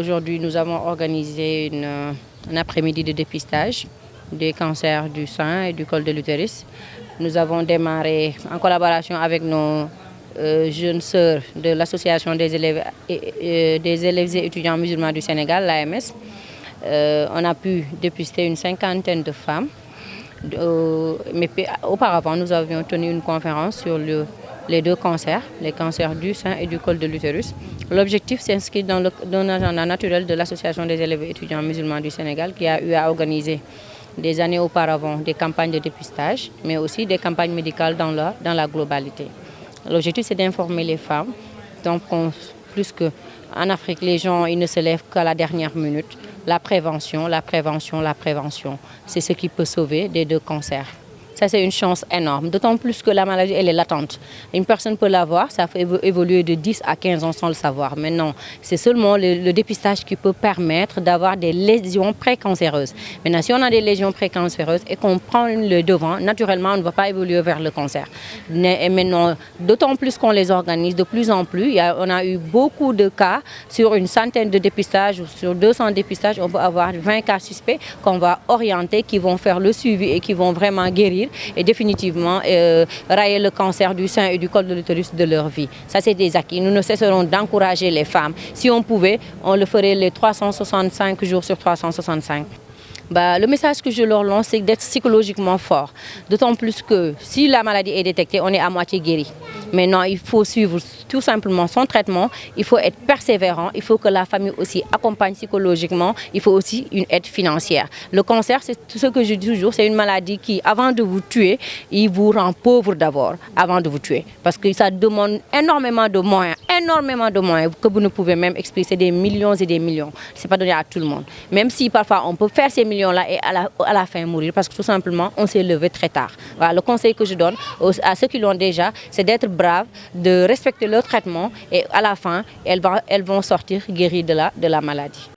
Aujourd'hui, nous avons organisé un après-midi de dépistage des cancers du sein et du col de l'utérus. Nous avons démarré en collaboration avec nos jeunes sœurs de l'Association des élèves et étudiants musulmans du Sénégal, l'AMS. On a pu dépister une cinquantaine de femmes. Mais auparavant, nous avions tenu une conférence sur les deux cancers, les cancers du sein et du col de l'utérus. L'objectif s'inscrit dans l'agenda naturel de l'Association des élèves et étudiants musulmans du Sénégal qui a eu à organiser des années auparavant des campagnes de dépistage, mais aussi des campagnes médicales dans la globalité. L'objectif, c'est d'informer les femmes. Donc, plus qu'en Afrique, les gens ils ne se lèvent qu'à la dernière minute. La prévention, la prévention, la prévention, c'est ce qui peut sauver des deux cancers. Ça, c'est une chance énorme, d'autant plus que la maladie, elle est latente. Une personne peut l'avoir, ça fait évoluer de 10 à 15 ans sans le savoir. Mais non, c'est seulement le dépistage qui peut permettre d'avoir des lésions précancéreuses. Maintenant, si on a des lésions précancéreuses et qu'on prend le devant, naturellement, on ne va pas évoluer vers le cancer. Et maintenant, d'autant plus qu'on les organise de plus en plus, on a eu beaucoup de cas, sur une centaine de dépistages ou sur 200 dépistages, on peut avoir 20 cas suspects qu'on va orienter, qui vont faire le suivi et qui vont vraiment guérir et définitivement railler le cancer du sein et du col de l'utérus de leur vie. Ça, c'est des acquis. Nous ne cesserons d'encourager les femmes. Si on pouvait, on le ferait les 365 jours sur 365. Le message que je leur lance, c'est d'être psychologiquement fort. D'autant plus que si la maladie est détectée, on est à moitié guéri. Maintenant, il faut suivre tout simplement son traitement, il faut être persévérant, il faut que la famille aussi accompagne psychologiquement, il faut aussi une aide financière. Le cancer, c'est tout ce que je dis toujours, c'est une maladie qui, avant de vous tuer, il vous rend pauvre d'abord, avant de vous tuer. Parce que ça demande énormément de moyens que vous ne pouvez même expliquer, c'est des millions et des millions. Ce n'est pas donné à tout le monde. Même si parfois on peut faire ces millions-là et à la fin mourir, parce que tout simplement, on s'est levé très tard. Voilà, le conseil que je donne à ceux qui l'ont déjà, c'est d'être braves, de respecter leur traitement et à la fin, elles vont sortir guéries de la maladie.